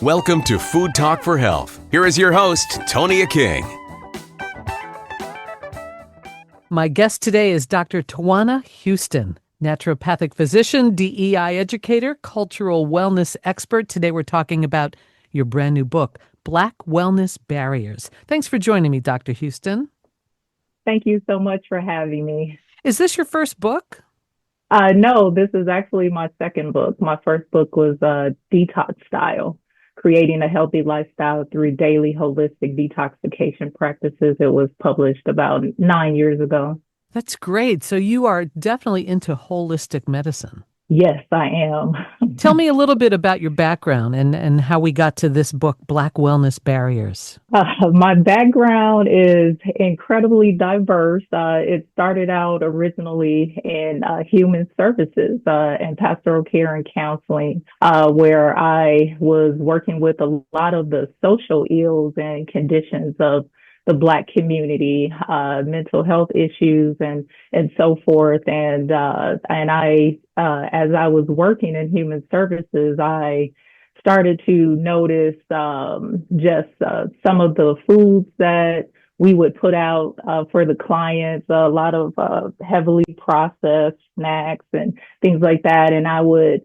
Welcome to Food Talk for Health. Here is your host, Tonia King. My guest today is Dr. Tonia Houston, naturopathic physician, DEI educator, cultural wellness expert. Today we're talking about your brand new book, Black Wellness Barriers. Thanks for joining me, Dr. Houston. Thank you so much for having me. Is this your first book? No, this is actually my second book. My first book was Detox Style, Creating a Healthy Lifestyle Through Daily Holistic Detoxification Practices. It was published about 9 years ago. That's great. So you are definitely into holistic medicine. Yes, I am. Tell me a little bit about your background and how we got to this book, Black Wellness Barriers. My background is incredibly diverse. It started out originally in human services and pastoral care and counseling, where I was working with a lot of the social ills and conditions of the Black community, mental health issues and so forth. And I, as I was working in human services, I started to notice just some of the foods that we would put out for the clients, a lot of heavily processed snacks and things like that. And I would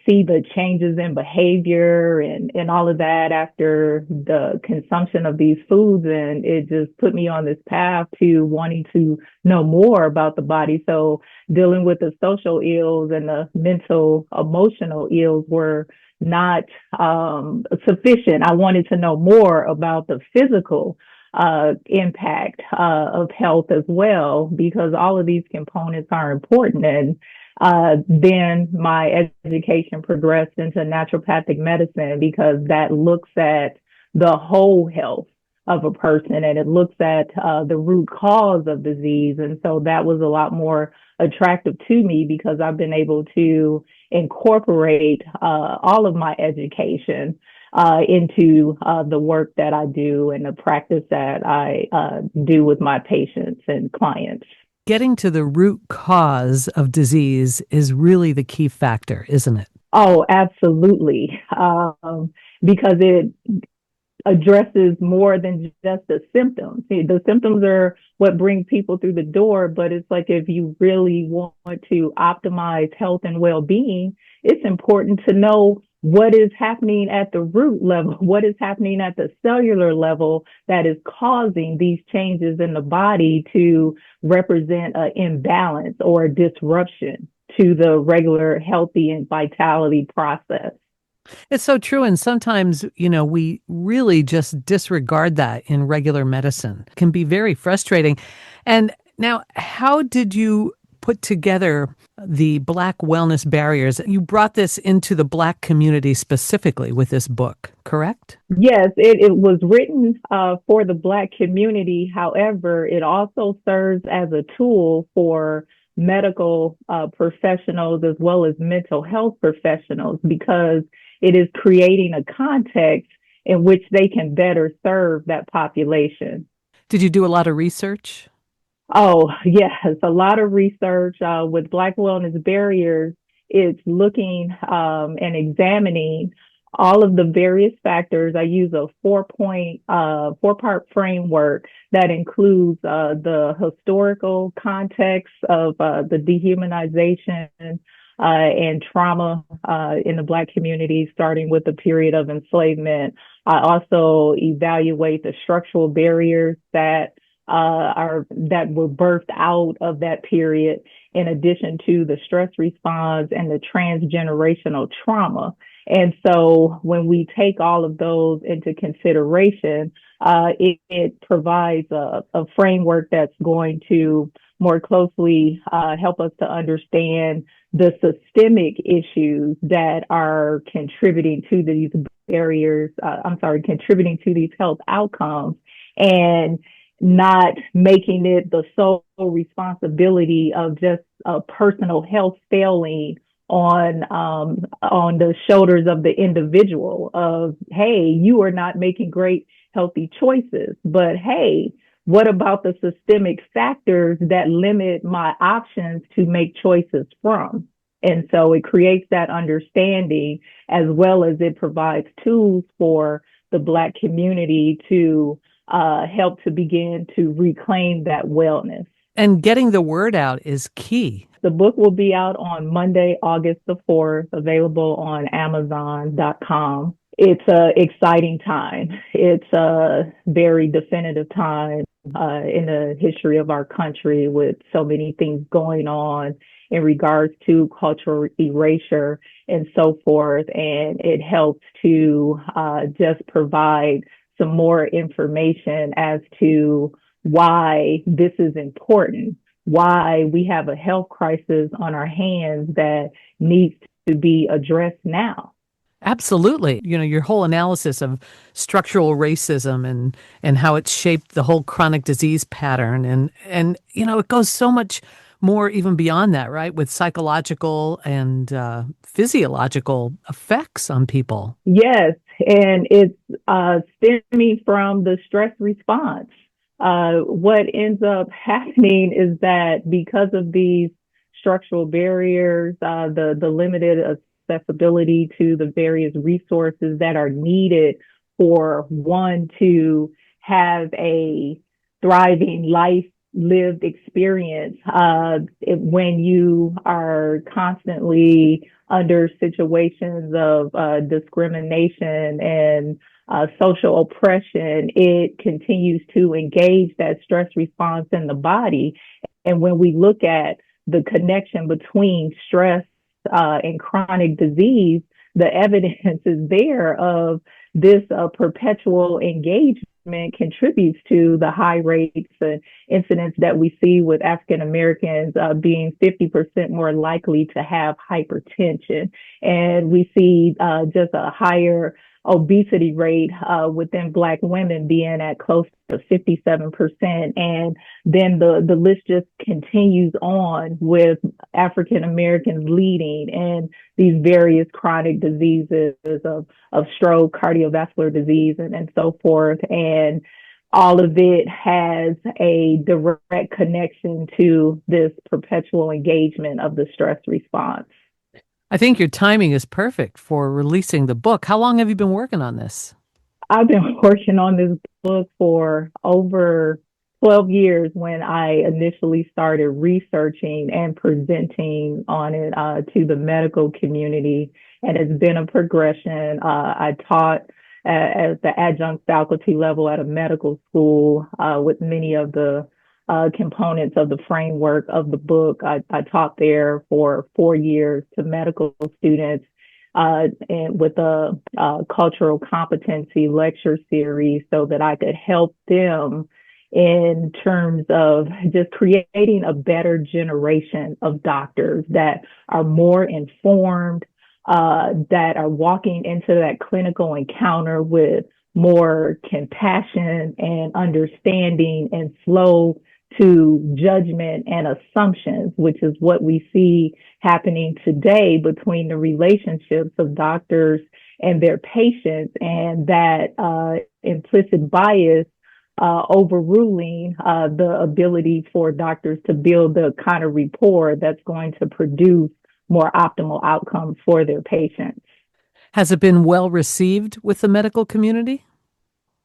see the changes in behavior and all of that after the consumption of these foods. And it just put me on this path to wanting to know more about the body. So dealing with the social ills and the mental, emotional ills were not sufficient. I wanted to know more about the physical impact of health as well, because all of these components are important. And then my education progressed into naturopathic medicine because that looks at the whole health of a person and it looks at the root cause of disease. And so that was a lot more attractive to me because I've been able to incorporate all of my education into the work that I do and the practice that I do with my patients and clients. Getting to the root cause of disease is really the key factor, isn't it? Oh, absolutely. Because it addresses more than just the symptoms. The symptoms are what bring people through the door, but it's like if you really want to optimize health and well-being, it's important to know what is happening at the root level, what is happening at the cellular level that is causing these changes in the body to represent an imbalance or a disruption to the regular healthy and vitality process. It's so true. And sometimes, we really just disregard that in regular medicine. It can be very frustrating. And now, how did you put together the Black Wellness Barriers? You brought this into the Black community specifically with this book, correct? Yes, it was written for the Black community. However, it also serves as a tool for medical professionals as well as mental health professionals because it is creating a context in which they can better serve that population. Did you do a lot of research? Oh, yes, a lot of research with Black Wellness Barriers. It's looking and examining all of the various factors. I use a four-part framework that includes the historical context of the dehumanization and trauma in the Black community, starting with the period of enslavement. I also evaluate the structural barriers that were birthed out of that period, in addition to the stress response and the transgenerational trauma. And so when we take all of those into consideration, it provides a framework that's going to more closely help us to understand the systemic issues that are contributing to these contributing to these health outcomes, and not making it the sole responsibility of just personal health failing on the shoulders of the individual of, hey, you are not making great healthy choices, but hey, what about the systemic factors that limit my options to make choices from? And so it creates that understanding, as well as it provides tools for the Black community to help to begin to reclaim that wellness. And getting the word out is key. The book will be out on Monday, August the 4th, available on Amazon.com. It's an exciting time. It's a very definitive time in the history of our country, with so many things going on in regards to cultural erasure and so forth. And it helps to just provide some more information as to why this is important, why we have a health crisis on our hands that needs to be addressed now. Absolutely. Your whole analysis of structural racism and how it's shaped the whole chronic disease pattern. And it goes so much more even beyond that, right? With psychological and physiological effects on people. Yes. And it's stemming from the stress response. What ends up happening is that because of these structural barriers, the limited accessibility to the various resources that are needed for one to have a thriving life lived experience, when you are constantly under situations of discrimination and social oppression, it continues to engage that stress response in the body. And when we look at the connection between stress and chronic disease, the evidence is there of this perpetual engagement contributes to the high rates and incidents that we see with African Americans being 50% more likely to have hypertension. And we see just a higher obesity rate within Black women being at close to 57%. And then the list just continues on with African Americans leading in these various chronic diseases of stroke, cardiovascular disease, and so forth. And all of it has a direct connection to this perpetual engagement of the stress response. I think your timing is perfect for releasing the book. How long have you been working on this? I've been working on this book for over 12 years when I initially started researching and presenting on it to the medical community. And it's been a progression. I taught at the adjunct faculty level at a medical school with many of the components of the framework of the book. I taught there for 4 years to medical students and with a cultural competency lecture series so that I could help them in terms of just creating a better generation of doctors that are more informed, that are walking into that clinical encounter with more compassion and understanding and slow to judgment and assumptions, which is what we see happening today between the relationships of doctors and their patients, and that implicit bias overruling the ability for doctors to build the kind of rapport that's going to produce more optimal outcomes for their patients. Has it been well received with the medical community?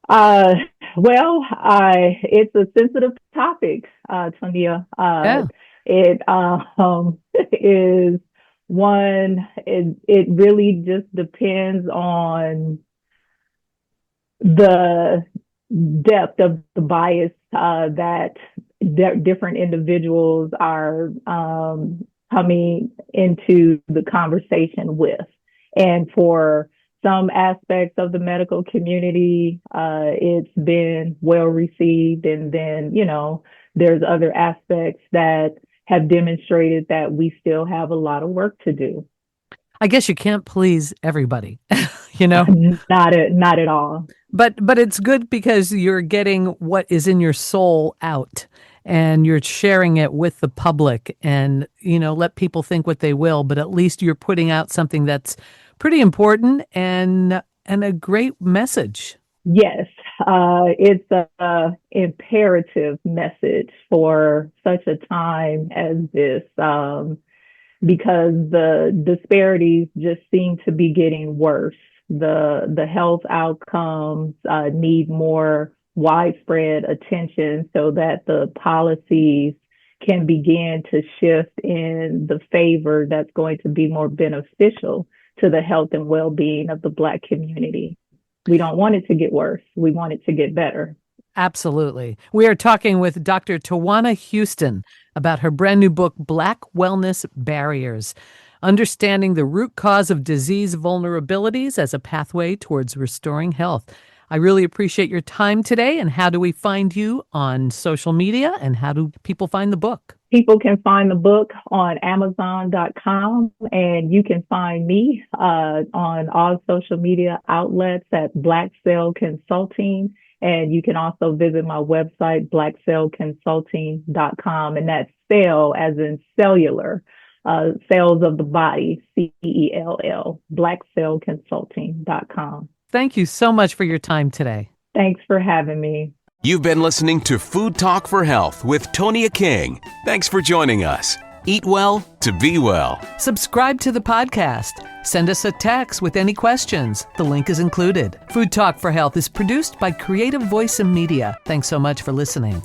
Uh, it's a sensitive topic, Tonia. Yeah. It is one. It really just depends on the depth of the bias that different individuals are coming into the conversation with, and for some aspects of the medical community, it's been well received. And then, there's other aspects that have demonstrated that we still have a lot of work to do. I guess you can't please everybody, Not at all. But it's good because you're getting what is in your soul out and you're sharing it with the public, and, let people think what they will, but at least you're putting out something that's pretty important and a great message. Yes, it's a imperative message for such a time as this. because the disparities just seem to be getting worse. The health outcomes need more widespread attention so that the policies can begin to shift in the favor that's going to be more beneficial to the health and well-being of the Black community. We don't want it to get worse. We want it to get better. Absolutely. We are talking with Dr. Tonia Houston about her brand new book, Black Wellness Barriers: Understanding the Root Cause of Disease Vulnerabilities as a Pathway Towards Restoring Health. I really appreciate your time today. And how do we find you on social media, and how do people find the book? People can find the book on Amazon.com, and you can find me on all social media outlets at Black Cell Consulting. And you can also visit my website, blackcellconsulting.com, and that's cell as in cellular, cells of the body, CELL, blackcellconsulting.com. Thank you so much for your time today. Thanks for having me. You've been listening to Food Talk for Health with Tonia King. Thanks for joining us. Eat well to be well. Subscribe to the podcast. Send us a text with any questions. The link is included. Food Talk for Health is produced by Creative Voice and Media. Thanks so much for listening.